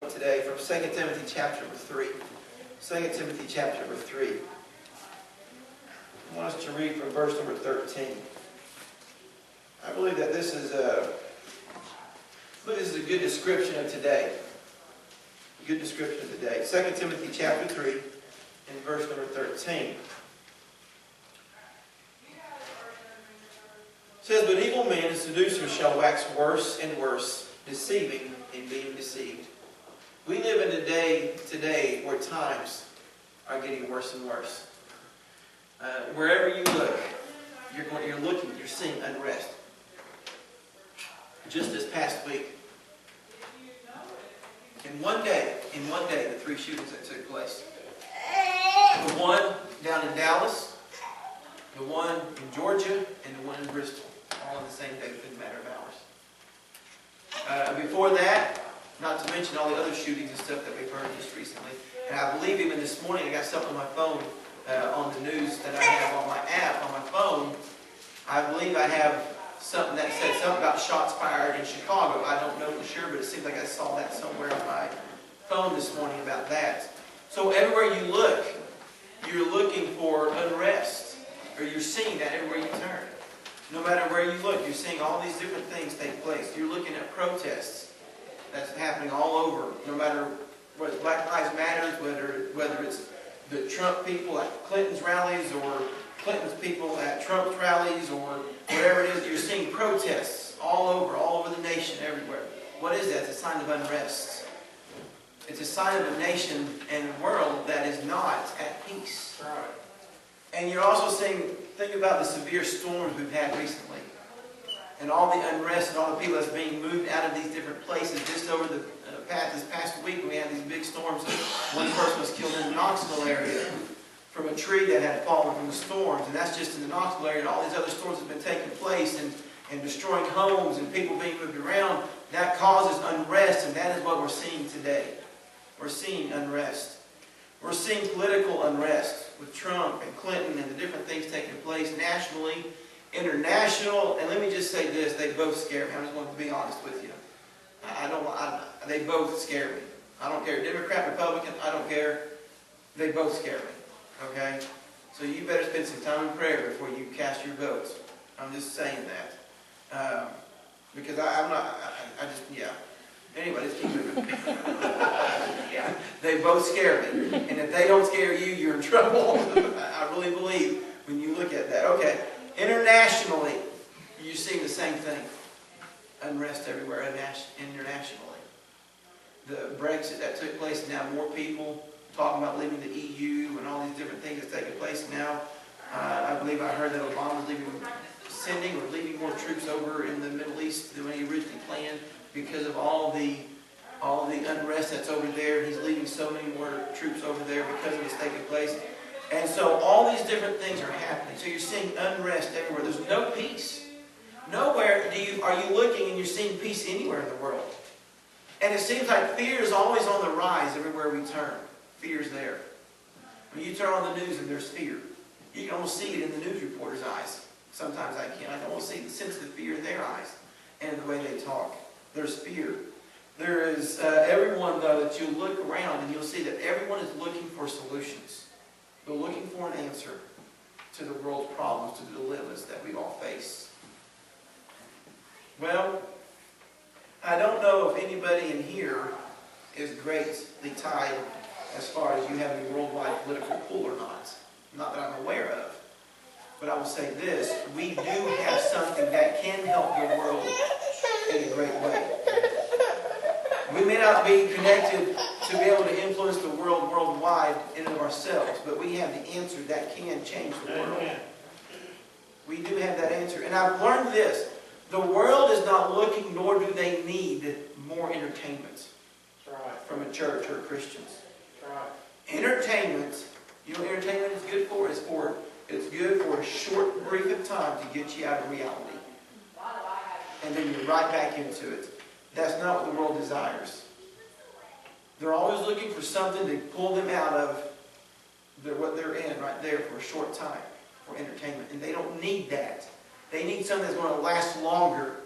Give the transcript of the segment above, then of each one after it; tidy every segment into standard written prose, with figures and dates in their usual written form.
book today from 2 Timothy chapter number 3. 2 Timothy chapter number 3. I want us to read from verse number 13. I believe that this is a good description of today. A good description of today. 2 Timothy chapter 3 and verse number 13. It says, "But evil men and seducers shall wax worse and worse, deceiving and being deceived." We live in a day today where times are getting worse and worse. Wherever you look, you're seeing unrest. Just this past week, in one day, the 3 shootings that took place. The one down in Dallas, the one in Georgia, and the one in Bristol, all on the same day within a matter of hours. Before that, not to mention all the other shootings and stuff that we've heard just recently. And I believe even this morning I got something on my phone, on the news that I have on my app, on my phone. I believe I have something that said something about shots fired in Chicago. I don't know for sure, but it seems like I saw that somewhere on my phone this morning about that. So everywhere you look, you're looking for unrest. Or you're seeing that everywhere you turn. No matter where you look, you're seeing all these different things take place. You're looking at protests that's happening all over. No matter whether it's Black Lives Matter, whether it's the Trump people at Clinton's rallies or Clinton's people at Trump's rallies or whatever it is, you're seeing protests all over the nation, everywhere. What is that? It's a sign of unrest. It's a sign of a nation and a world that is not at peace. And you're also seeing, think about the severe storms we've had recently. And all the unrest and all the people that's being moved out of these different places. Just over this past week, we had these big storms. One person was killed in the Knoxville area from a tree that had fallen from the storms. And that's just in the Knoxville area. And all these other storms have been taking place and destroying homes and people being moved around. That causes unrest, and that is what we're seeing today. We're seeing unrest. We're seeing political unrest with Trump and Clinton and the different things taking place nationally, international, and let me just say this, they both scare me. I'm just going to be honest with you. They both scare me. I don't care, Democrat, Republican, I don't care. They both scare me. Okay? So you better spend some time in prayer before you cast your votes. I'm just saying that. Because Anyway, let's keep moving. Yeah, they both scare me. And if they don't scare you, you're in trouble. I really believe when you look at that. Okay, internationally, you're seeing the same thing. Unrest everywhere internationally. The Brexit that took place, now more people talking about leaving the EU and all these different things that's taking place now. I believe I heard that Obama's leaving more troops over in the Middle East than he originally planned because of all the unrest that's over there. He's leaving so many more troops over there because of what's taking place. And so all these different things are happening. So you're seeing unrest everywhere. There's no peace. Nowhere are you looking and you're seeing peace anywhere in the world. And it seems like fear is always on the rise everywhere we turn. Fear's there. When you turn on the news and there's fear, you can almost see it in the news reporters' eyes. Sometimes I can. I can almost see the sense of the fear in their eyes and the way they talk. There's fear. There is everyone, though, that you look around and you'll see that everyone is looking for solutions. They're looking for an answer to the world's problems, to the dilemmas that we all face. Well, I don't know if anybody in here is greatly tied as far as you having a worldwide political pull or not. Not that I'm aware of. But I will say this, we do have something that can help the world in a great way. We may not be connected to be able to influence the world worldwide in and of ourselves, but we have the answer that can change the world. We do have that answer. And I've learned this, the world is not looking, nor do they need more entertainment from a church or Christians. Entertainment, you know what entertainment is good for? It's good for a short brief of time to get you out of reality. And then you're right back into it. That's not what the world desires. They're always looking for something to pull them out of what they're in right there for a short time for entertainment. And they don't need that. They need something that's going to last longer.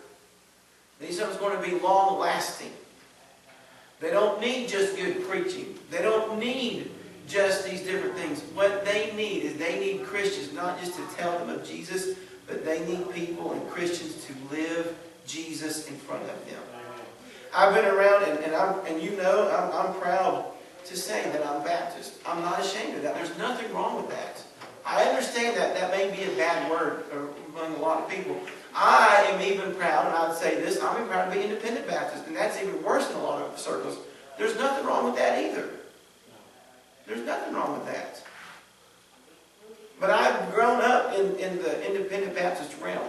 They need something that's going to be long-lasting. They don't need just good preaching. They don't need just these different things. What they need is they need Christians not just to tell them of Jesus, but they need people and Christians to live Jesus in front of them. I've been around, and you know, I'm proud to say that I'm Baptist. I'm not ashamed of that. There's nothing wrong with that. I understand that that may be a bad word among a lot of people. I am even proud, and I would say this, I'm even proud to be independent Baptist, and that's even worse in a lot of circles. There's nothing wrong with that either. There's nothing wrong with that. But I've grown up in the independent Baptist realm.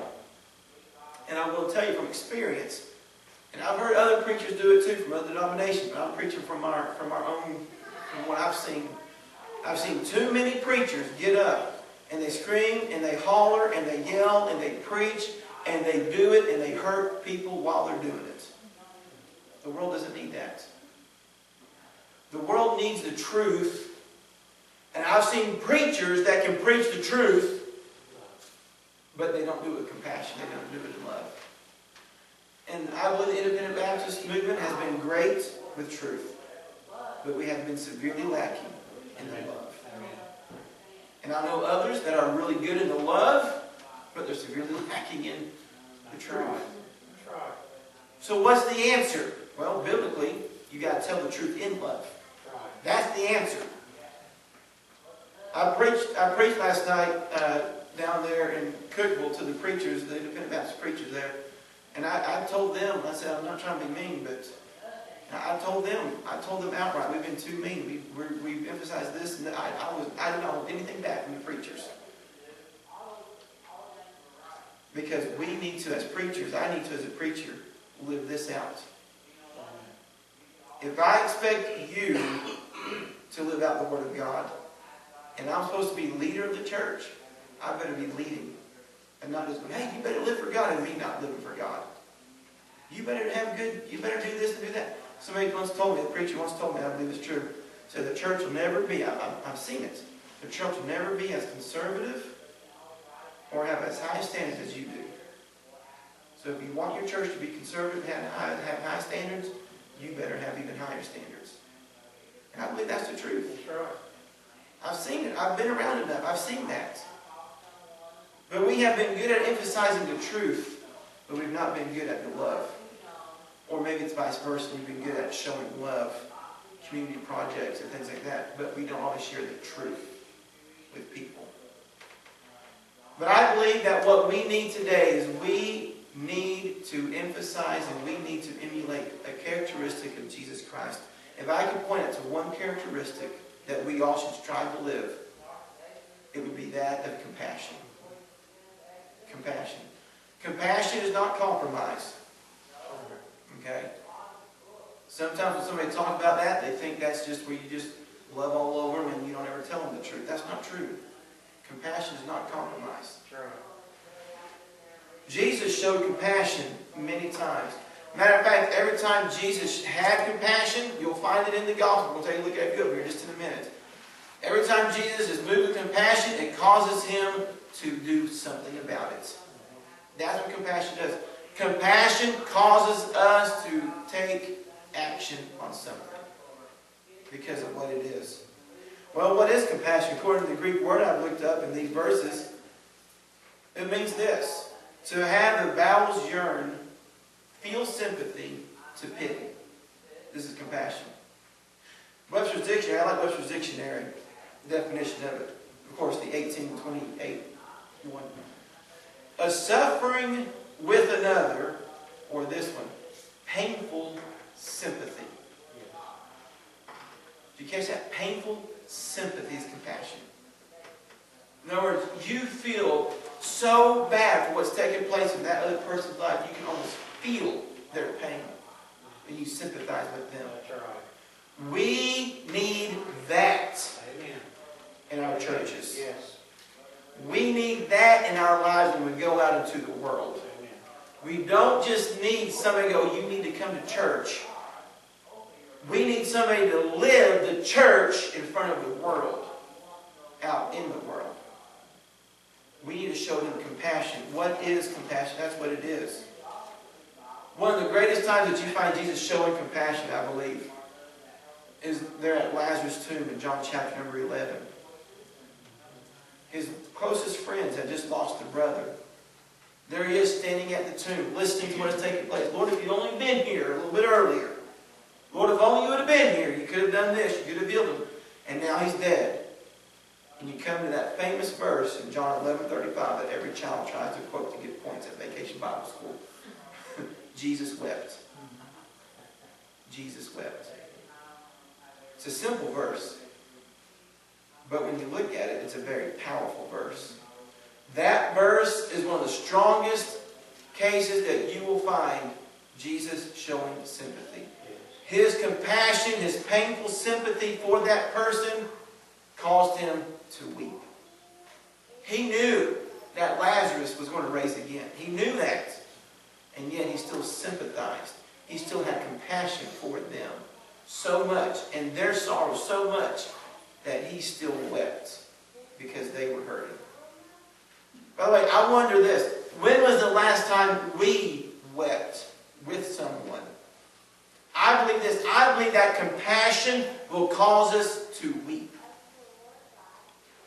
And I will tell you from experience, and I've heard other preachers do it too from other denominations, but I'm preaching from our own, from what I've seen. I've seen too many preachers get up and they scream and they holler and they yell and they preach and they do it and they hurt people while they're doing it. The world doesn't need that. The world needs the truth. And I've seen preachers that can preach the truth, but they don't do it with compassion. They don't do it in love. And I believe the Independent Baptist movement has been great with truth, but we have been severely lacking in the love. And I know others that are really good in the love, but they're severely lacking in the truth. So what's the answer? Well, biblically, you got to tell the truth in love. That's the answer. I preached last night down there in Cookeville to the preachers, the Independent Baptist preachers there. And I told them, I said, I'm not trying to be mean, but I told them outright, we've been too mean. We've emphasized this, and I did not want anything back from the preachers. Because we need to, as preachers, I need to, as a preacher, live this out. If I expect you to live out the Word of God, and I'm supposed to be leader of the church, I better be leading. And not just going, hey, you better live for God, and me not living for God. You better you better do this and do that. Somebody once told me, a preacher once told me, I believe it's true, said the church will never be, I've seen it, the church will never be as conservative or have as high standards as you do. So if you want your church to be conservative and have high standards, you better have even higher standards. And I believe that's the truth. That's right. I've seen it. I've been around enough. I've seen that. But we have been good at emphasizing the truth, but we've not been good at the love. Or maybe it's vice versa. We've been good at showing love, community projects and things like that, but we don't always share the truth with people. But I believe that what we need today is we need to emphasize and we need to emulate a characteristic of Jesus Christ. If I could point out to one characteristic that we all should strive to live, it would be that of compassion. Compassion. Compassion is not compromise. Okay? Sometimes when somebody talks about that, they think that's just where you just love all over them and you don't ever tell them the truth. That's not true. Compassion is not compromise. Jesus showed compassion many times. Matter of fact, every time Jesus had compassion, you'll find it in the gospel. We'll take a look at it up here just in a minute. Every time Jesus is moved with compassion, it causes him to do something about it. That's what compassion does. Compassion causes us to take action on something because of what it is. Well, what is compassion? According to the Greek word I've looked up in these verses, it means this: to have the bowels yearn, feel sympathy, to pity. This is compassion. Webster's Dictionary, I like Webster's Dictionary definition of it. Of course, the 1828 one. A suffering with another, or this one, painful sympathy. Did you catch that? Painful sympathy is compassion. In other words, you feel so bad for what's taking place in that other person's life, you can almost feel their pain. And you sympathize with them. That's right. We need that. Amen. In our churches. Yes. We need that in our lives when we go out into the world. Amen. We don't just need somebody to go, you need to come to church. We need somebody to live the church in front of the world. Out in the world. We need to show them compassion. What is compassion? That's what it is. One of the greatest times that you find Jesus showing compassion, I believe, there at Lazarus' tomb in John chapter number 11. His closest friends had just lost a brother. There he is standing at the tomb, listening to what is taking place. Lord, if you'd only been here a little bit earlier. Lord, if only you would have been here, you could have done this, you could have healed him. And now he's dead. And you come to that famous verse in John 11:35 that every child tries to quote to get points at Vacation Bible School. Jesus wept. Jesus wept. It's a simple verse. But when you look at it, it's a very powerful verse. That verse is one of the strongest cases that you will find Jesus showing sympathy. His compassion, his painful sympathy for that person caused him to weep. He knew that Lazarus was going to rise again. He knew that. And yet he still sympathized. He still had compassion for them so much, and their sorrow so much, that he still wept because they were hurting. By the way, I wonder this. When was the last time we wept with someone? I believe this. I believe that compassion will cause us to weep.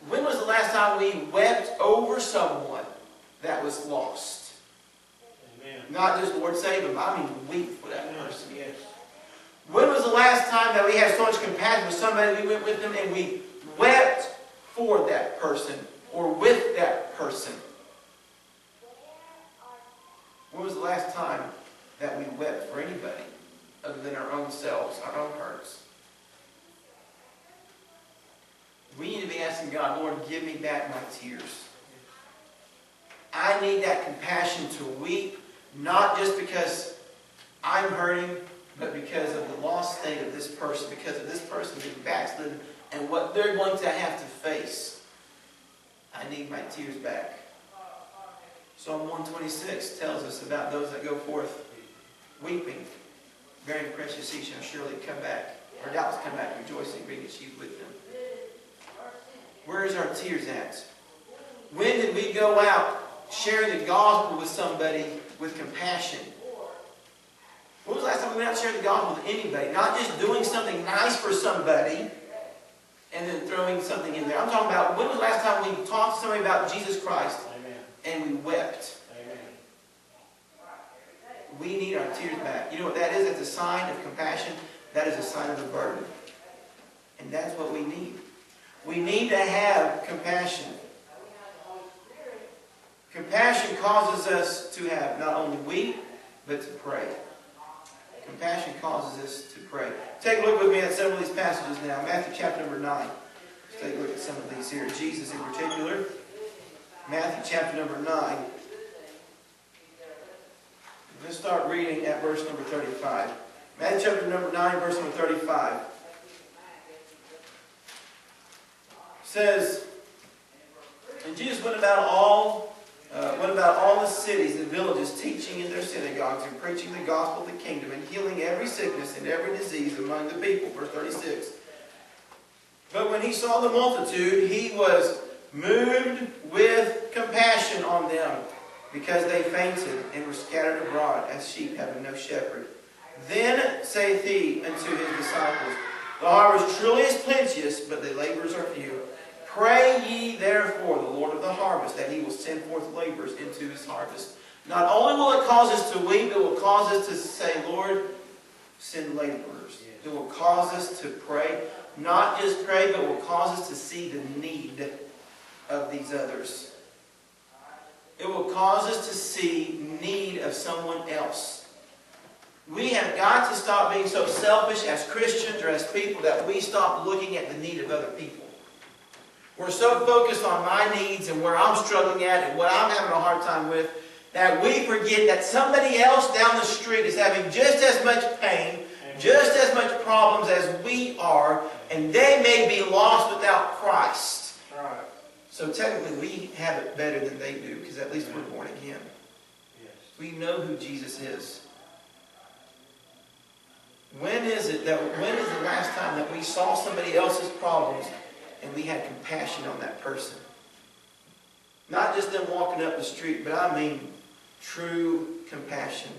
When was the last time we wept over someone that was lost? Amen. Not just, Lord, save them. I mean, weep for that person. Yes. When was the last time that we had so much compassion with somebody, we went with them and we wept for that person or with that person? When was the last time that we wept for anybody other than our own selves, our own hurts? We need to be asking God, Lord, give me back my tears. I need that compassion to weep, not just because I'm hurting, but because of the lost state of this person, because of this person being backslidden and what they're going to have to face. I need my tears back. Psalm 126 tells us about those that go forth weeping, bearing precious seed shall surely come back, or doubtless come back rejoicing, bringing sheep with them. Where is our tears at? When did we go out sharing the gospel with somebody with compassion? When was the last time we went out and shared the gospel with anybody? Not just doing something nice for somebody and then throwing something in there. I'm talking about when was the last time we talked to somebody about Jesus Christ? Amen. And we wept? Amen. We need our tears back. You know what that is? It's a sign of compassion. That is a sign of a burden. And that's what we need. We need to have compassion. Compassion causes us to have not only weep, but to pray. Compassion causes us to pray. Take a look with me at several of these passages now. Matthew chapter number 9. Let's take a look at some of these here. Jesus in particular. Matthew chapter number 9. Let's start reading at verse number 35. Matthew chapter number 9, verse number 35. Says, and Jesus went about all the cities and villages, teaching in their synagogues and preaching the gospel of the kingdom and healing every sickness and every disease among the people. Verse 36. But when he saw the multitude, he was moved with compassion on them, because they fainted and were scattered abroad as sheep having no shepherd. Then saith he unto his disciples, the harvest truly is plenteous, but the laborers are few. Pray ye therefore the Lord of the harvest, that he will send forth laborers into his harvest. Not only will it cause us to weep, it will cause us to say, Lord, send laborers. It will cause us to pray. Not just pray, but it will cause us to see the need of these others. It will cause us to see need of someone else. We have got to stop being so selfish as Christians or as people that we stop looking at the need of other people. We're so focused on my needs and where I'm struggling at and what I'm having a hard time with that we forget that somebody else down the street is having just as much pain, just as much problems as we are, and they may be lost without Christ. Right. So technically we have it better than they do, because at least we're born again. Yes. We know who Jesus is. When is the last time that we saw somebody else's problems and we had compassion on that person? Not just them walking up the street, but I mean true compassion.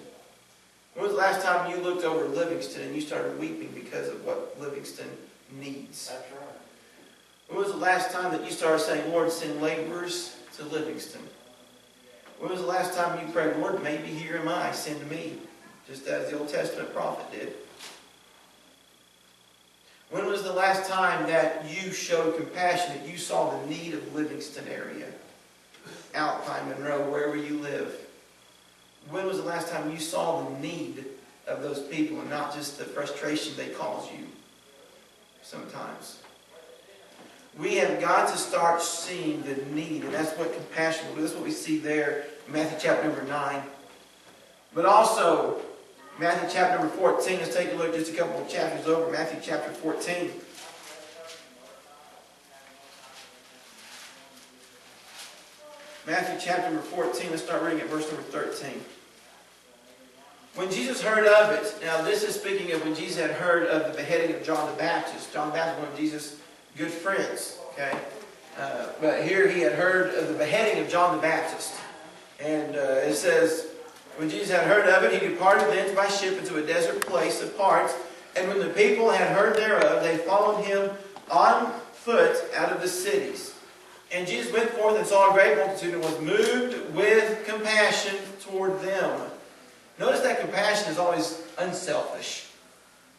When was the last time you looked over Livingston and you started weeping because of what Livingston needs? That's right. When was the last time that you started saying, Lord, send laborers to Livingston? When was the last time you prayed, Lord, maybe here am I, send me, just as the Old Testament prophet did? When was the last time that you showed compassion, that you saw the need of Livingston area? Alpine, Monroe, wherever you live. When was the last time you saw the need of those people and not just the frustration they cause you sometimes? We have got to start seeing the need, and that's what compassion will do. That's what we see there in Matthew chapter number 9. But also, Matthew chapter number 14, let's take a look just a couple of chapters over. Matthew chapter 14. Matthew chapter number 14, let's start reading at verse number 13. When Jesus heard of it, now this is speaking of when Jesus had heard of the beheading of John the Baptist. John the Baptist was one of Jesus' good friends, okay? But here he had heard of the beheading of John the Baptist. And it says, when Jesus had heard of it, he departed thence by ship into a desert place apart. And when the people had heard thereof, they followed him on foot out of the cities. And Jesus went forth and saw a great multitude and was moved with compassion toward them. Notice that compassion is always unselfish.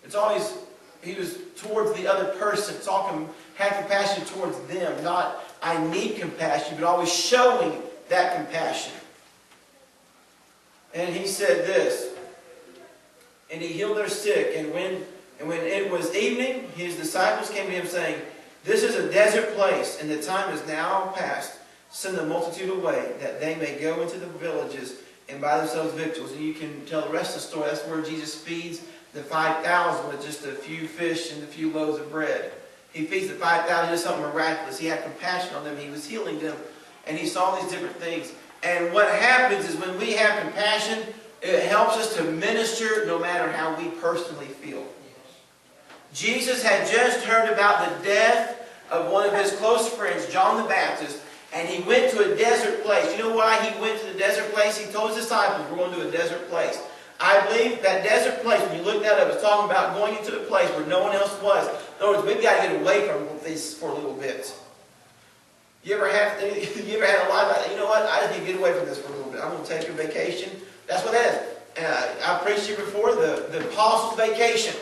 It's always, he was towards the other person. It's all have compassion towards them. Not, I need compassion, but always showing that compassion. And he said this, and he healed their sick. And when it was evening, his disciples came to him saying, this is a desert place, and the time is now past. Send the multitude away, that they may go into the villages and buy themselves victuals. And you can tell the rest of the story. That's where Jesus feeds the 5,000 with just a few fish and a few loaves of bread. He feeds the 5,000, just something miraculous. He had compassion on them. He was healing them. And he saw these different things. And what happens is when we have compassion, it helps us to minister no matter how we personally feel. Jesus had just heard about the death of one of his close friends, John the Baptist, and he went to a desert place. You know why he went to the desert place? He told his disciples, we're going to a desert place. I believe that desert place, when you look that up, it's talking about going into a place where no one else was. In other words, we've got to get away from this for a little bit. You ever had a life like that? You know what? I just need to get away from this for a little bit. I'm going to take a vacation. That's what that is. I preached here before, the apostles' vacation.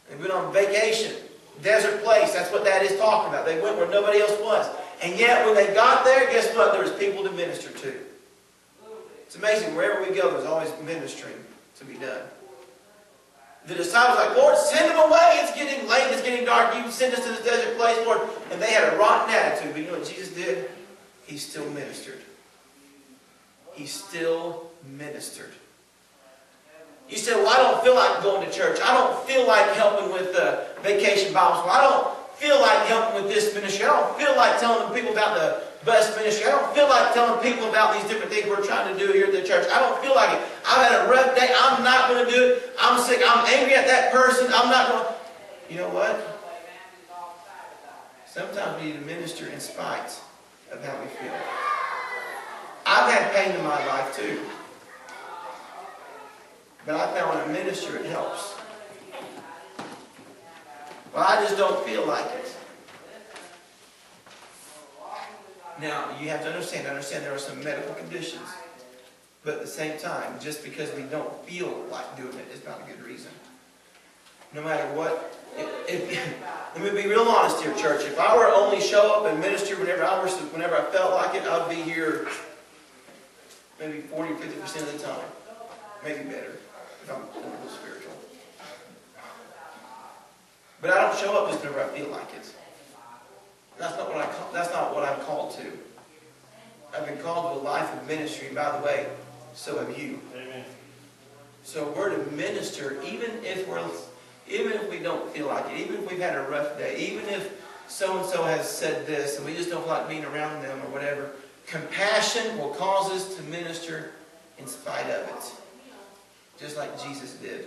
They went on vacation. Desert place, that's what that is talking about. They went where nobody else was. And yet, when they got there, guess what? There was people to minister to. It's amazing. Wherever we go, there's always ministering to be done. The disciples were like, Lord, send them away. It's getting late. It's getting dark. You send us to this desert place, Lord. And they had a rotten attitude. But you know what Jesus did? He still ministered. He still ministered. You said, well, I don't feel like going to church. I don't feel like helping with Vacation Bible School. I don't feel like helping with this ministry. I don't feel like telling people about the bus ministry. I don't feel like telling people about these different things we're trying to do here at the church. I don't feel like it. I've had a rough day. I'm not going to do it. I'm sick. I'm angry at that person. I'm not going to. You know what? Sometimes we need to minister in spite of how we feel. I've had pain in my life too. But I found when I minister, it helps. Well, I just don't feel like it. Now, you have to understand there are some medical conditions. But at the same time, just because we don't feel like doing it is not a good reason. No matter what. Let me be real honest here, church. If I were to only show up and minister whenever I felt like it, I'd be here maybe 40 or 50% of the time. Maybe better. If I'm a little spiritual. But I don't show up just whenever I feel like it. That's not what I'm called to. I've been called to a life of ministry, and by the way, so have you. Amen. So we're to minister even if we don't feel like it, even if we've had a rough day, even if so-and-so has said this and we just don't feel like being around them or whatever. Compassion will cause us to minister in spite of it. Just like Jesus did.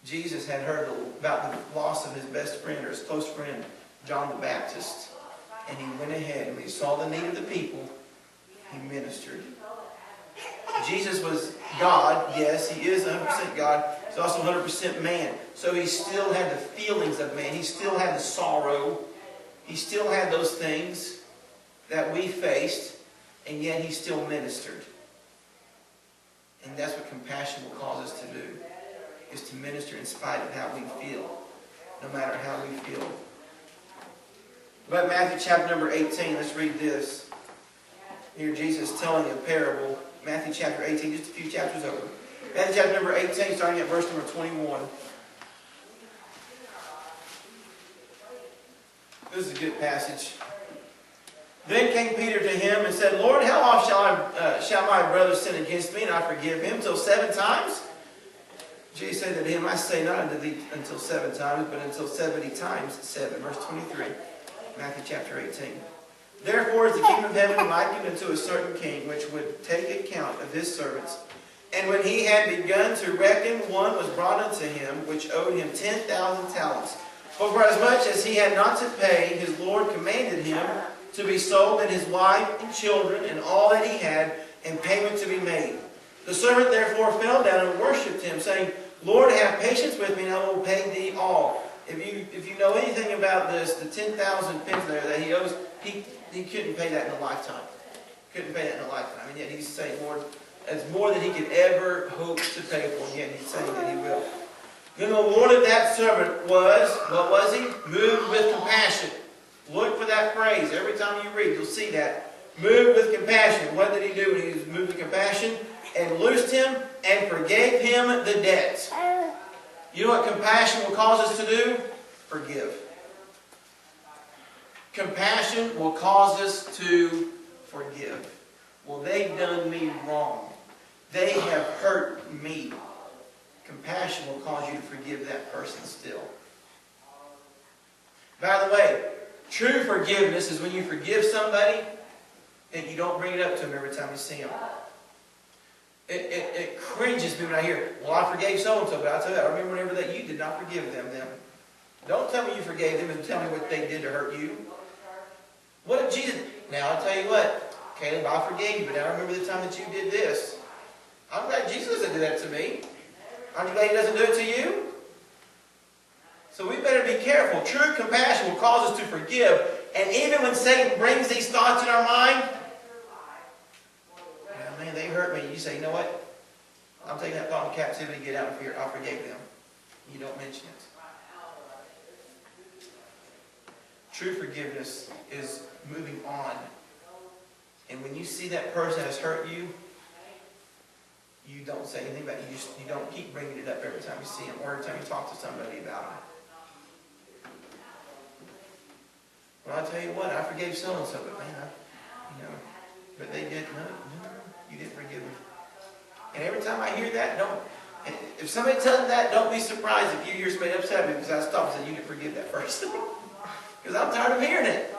Jesus had heard about the loss of his best friend or his close friend, John the Baptist. And he went ahead and when he saw the need of the people, he ministered. Jesus was God, yes, he is 100% God. He's also 100% man. So he still had the feelings of man. He still had the sorrow. He still had those things that we faced, and yet he still ministered. And that's what compassion will cause us to do, is to minister in spite of how we feel, no matter how we feel. But Matthew chapter number 18, let's read this. Here Jesus is telling a parable. Matthew chapter 18, just a few chapters over. Matthew chapter number 18, starting at verse number 21. This is a good passage. Then came Peter to him and said, Lord, how oft shall my brother sin against me, and I forgive him? Till 7 times? Jesus said to him, I say not unto thee until 7 times, but until 70 times 7. Verse 23, Matthew chapter 18. Therefore is the kingdom of heaven likened unto a certain king, which would take account of his servants. And when he had begun to reckon, one was brought unto him, which owed him 10,000 talents. But for as much as he had not to pay, his Lord commanded him to be sold, and his wife and children, and all that he had, and payment to be made. The servant therefore fell down and worshipped him, saying, Lord, have patience with me, and I will pay thee all. If you know anything about this, the 10,000 pence there that he owes, he couldn't pay that in a lifetime. Couldn't pay that in a lifetime. And yet he's saying, Lord, it's more than he could ever hope to pay for. And yet he's saying that he will. Then the Lord of that servant was, what was he? Moved with compassion. Look for that phrase. Every time you read, you'll see that. Moved with compassion. What did he do when he was moved with compassion? And loosed him and forgave him the debt. You know what compassion will cause us to do? Forgive. Compassion will cause us to forgive. Well, they've done me wrong. They have hurt me. Compassion will cause you to forgive that person still. By the way, true forgiveness is when you forgive somebody and you don't bring it up to them every time you see them. It cringes me when I hear, well, I forgave so-and-so, but I tell you, I remember whenever that you did not forgive them. Don't tell me you forgave them and tell me what they did to hurt you. What did Jesus... Now, I'll tell you what, Caleb, I forgave you, but I remember the time that you did this. I'm glad Jesus doesn't do that to me. Aren't you glad he doesn't do it to you? So we better be careful. True compassion will cause us to forgive. And even when Satan brings these thoughts in our mind, well, man, they hurt me. You say, you know what? I'm taking that thought into captivity, get out of here. I forgave them. You don't mention it. True forgiveness is moving on. And when you see that person has hurt you, you don't say anything about it. You don't keep bringing it up every time you see them or every time you talk to somebody about them. Well, I'll tell you what, I forgave so-and-so, but man, but they did, no, you didn't forgive them. And every time I hear that, if somebody tells me that, don't be surprised if you hear somebody upset me because I stop and say, you didn't forgive that person. Because I'm tired of hearing it.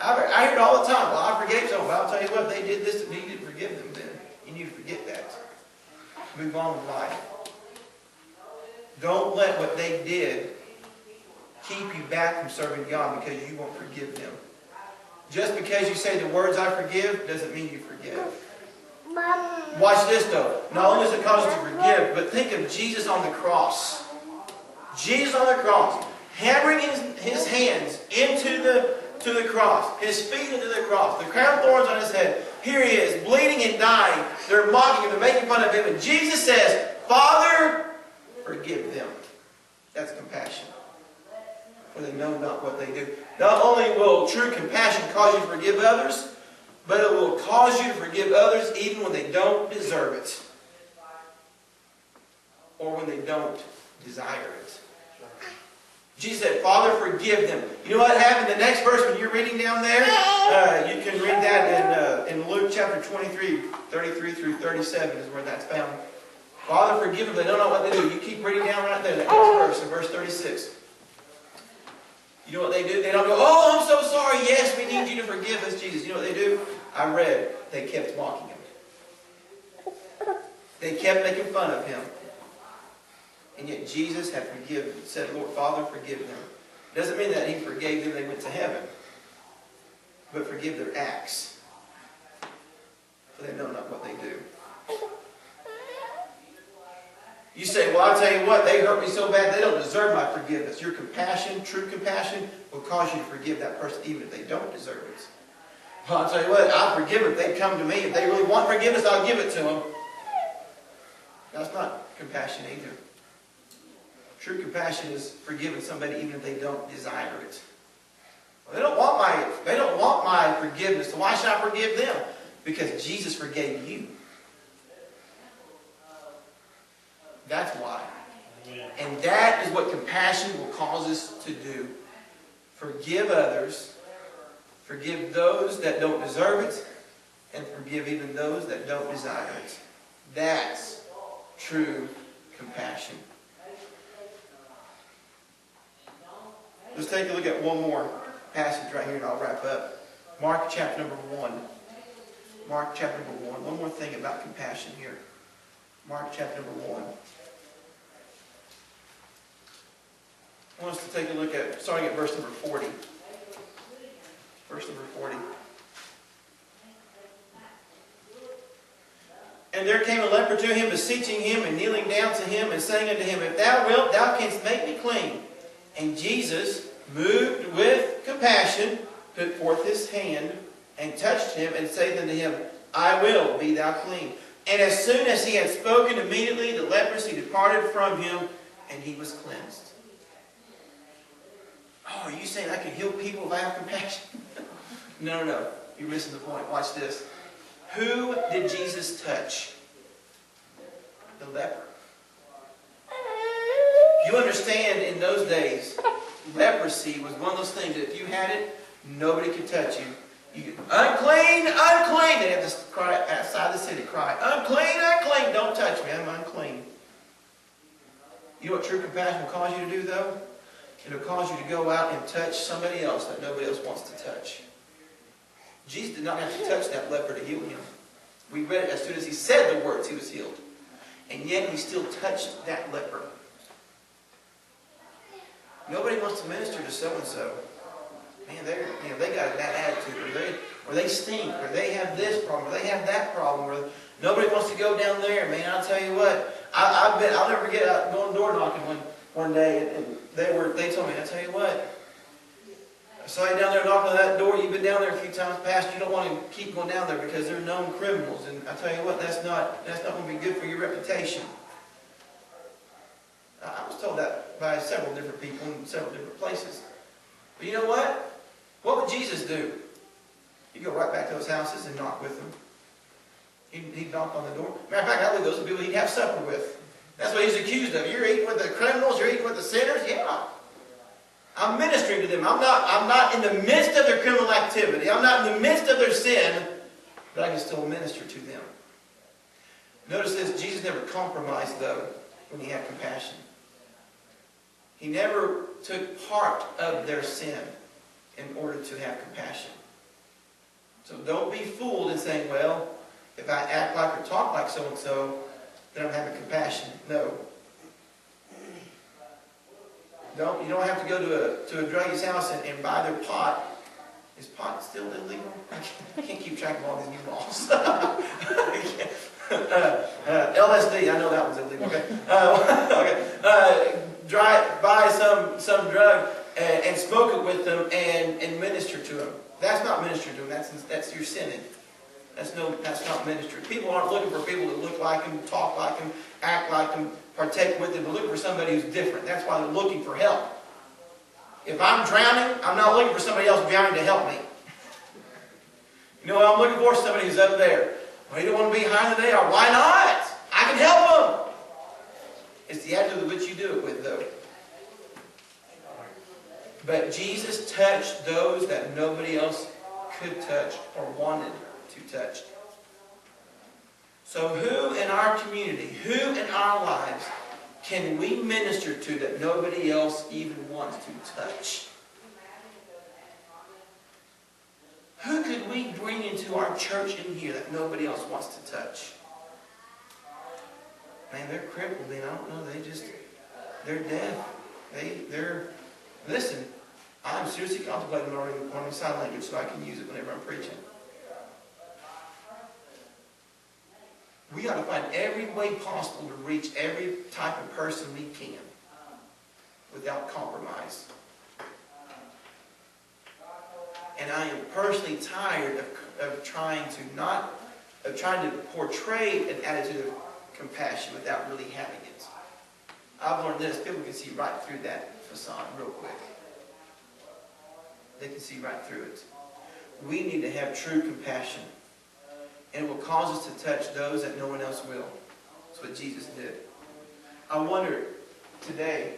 I hear it all the time. Well, I forgave someone, but I'll tell you what, if they did this to me, you didn't forgive them then. You need to forget that. Move on with life. Don't let what they did keep you back from serving God because you won't forgive them. Just because you say the words I forgive doesn't mean you forgive. Watch this though. Not only does it cause us to forgive, but think of Jesus on the cross. Jesus on the cross, hammering his hands into the cross, his feet into the cross, the crown of thorns on his head. Here he is, bleeding and dying. They're mocking him, they're making fun of him. And Jesus says, Father, forgive them. That's compassion. For they know not what they do. Not only will true compassion cause you to forgive others, but it will cause you to forgive others even when they don't deserve it. Or when they don't desire it. Jesus said, Father, forgive them. You know what happened? The next verse, when you're reading down there, you can read that in Luke chapter 23, 33 through 37 is where that's found. Father, forgive them. They don't know what they do. You keep reading down right there, that next verse, in verse 36. You know what they do? They don't go, oh, I'm so sorry. Yes, we need you to forgive us, Jesus. You know what they do? I read. They kept mocking him. They kept making fun of him. And yet Jesus had forgiven. Said, Lord, Father, forgive them. Doesn't mean that he forgave them, they went to heaven. But forgive their acts. for they know not what they do. You say, well, I'll tell you what, they hurt me so bad, they don't deserve my forgiveness. Your compassion, true compassion, will cause you to forgive that person even if they don't deserve it. Well, I'll tell you what, I'll forgive them if they come to me. If they really want forgiveness, I'll give it to them. That's not compassion either. True compassion is forgiving somebody even if they don't desire it. Well, they don't want my forgiveness, so why should I forgive them? Because Jesus forgave you. That's why. And that is what compassion will cause us to do. Forgive others. Forgive those that don't deserve it. And forgive even those that don't desire it. That's true compassion. Let's take a look at one more passage right here and I'll wrap up. Mark chapter number 1. Mark chapter number 1. One more thing about compassion here. Mark chapter number 1. I want us to take a look at, starting at verse number 40. Verse number 40. And there came a leper to him, beseeching him, and kneeling down to him, and saying unto him, If thou wilt, thou canst make me clean. And Jesus, moved with compassion, put forth his hand, and touched him, and said unto him, I will, be thou clean. And as soon as he had spoken, immediately the leprosy departed from him, and he was cleansed. Oh, are you saying I can heal people if I have compassion? No. You're missing the point. Watch this. Who did Jesus touch? The leper. You understand, in those days, leprosy was one of those things that if you had it, nobody could touch you. You could, unclean, unclean. They had to cry outside the city, cry, unclean, unclean. Don't touch me, I'm unclean. You know what true compassion will cause you to do, though? It'll cause you to go out and touch somebody else that nobody else wants to touch. Jesus did not have to touch that leper to heal him. We read it as soon as he said the words, he was healed. And yet he still touched that leper. Nobody wants to minister to so-and-so. Man, they got a bad attitude, or they stink, or they have this problem, or they have that problem, or nobody wants to go down there. Man, I'll tell you what, I'll never forget going door knocking one day, and they told me, I'll tell you what, I saw you down there knocking on that door. You've been down there a few times past. You don't want to keep going down there because they're known criminals. And I tell you what, that's not going to be good for your reputation. I was told that by several different people in several different places. But you know what? What would Jesus do? He'd go right back to those houses and knock with them. He'd knock on the door. Matter of fact, I believe those are people he'd have supper with. That's what he's accused of. You're eating with the criminals. You're eating with the sinners. Yeah. I'm ministering to them. I'm not in the midst of their criminal activity. I'm not in the midst of their sin, but I can still minister to them. Notice this, Jesus never compromised, though, when he had compassion. He never took part of their sin in order to have compassion. So don't be fooled in saying, well, if I act like or talk like so-and-so, then I'm having compassion. No. You don't have to go to a druggist's house and buy their pot. Is pot still illegal? I can't keep track of all these new laws. LSD, I know that one's illegal. Okay. Buy some drug and smoke it with them and minister to them. That's not ministering to them. That's your sinning. That's not ministry. People aren't looking for people that look like them, talk like them, act like them, partake with them. They're looking for somebody who's different. That's why they're looking for help. If I'm drowning, I'm not looking for somebody else drowning to help me. You know what I'm looking for? Somebody who's up there. Well, you don't want to be higher than they are. Why not? I can help them. It's the attitude with which you do it with, though. But Jesus touched those that nobody else could touch or wanted to touch. So who in our community, who in our lives can we minister to that nobody else even wants to touch? Who could we bring into our church in here that nobody else wants to touch? Man, they're crippled, and I don't know, they're deaf. Listen, I'm seriously contemplating learning sign language so I can use it whenever I'm preaching. We ought to find every way possible to reach every type of person we can without compromise. And I am personally tired of trying to portray an attitude of compassion without really having it. I've learned this: people can see right through that facade real quick. They can see right through it. We need to have true compassion. And it will cause us to touch those that no one else will. That's what Jesus did. I wonder today,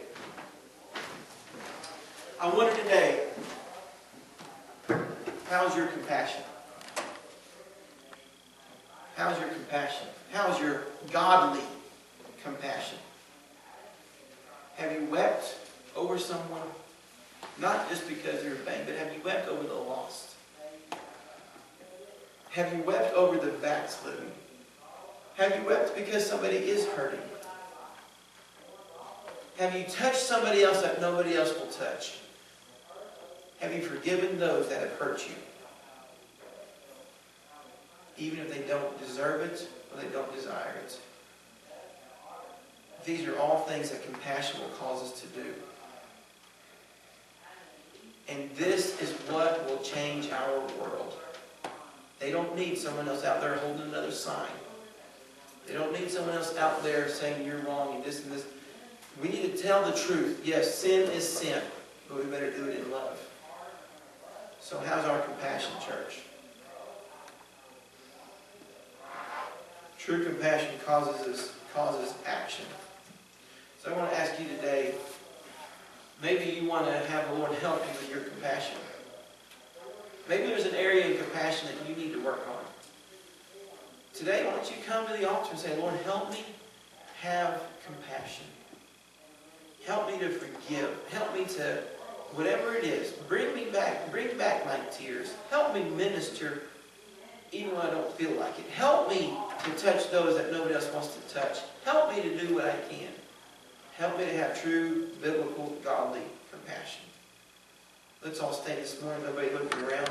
how's your compassion? How's your compassion? How's your godly compassion? Have you wept over someone? Not just because they're in pain, but have you wept over the lost? Have you wept over the backslidden? Have you wept because somebody is hurting? Have you touched somebody else that nobody else will touch? Have you forgiven those that have hurt you? Even if they don't deserve it or they don't desire it. These are all things that compassion will cause us to do. And this is what will change our world. They don't need someone else out there holding another sign. They don't need someone else out there saying you're wrong and this and this. We need to tell the truth. Yes, sin is sin, but we better do it in love. So how's our compassion, church? True compassion causes action. So I want to ask you today, maybe you want to have the Lord help you with your compassion. Maybe there's an area in compassion that you need to work on. Today, why don't you come to the altar and say, Lord, help me have compassion. Help me to forgive. Help me to, whatever it is, bring back my tears. Help me minister even when I don't feel like it. Help me to touch those that nobody else wants to touch. Help me to do what I can. Help me to have true, biblical, godly compassion. Let's all stay this morning. Everybody looking around.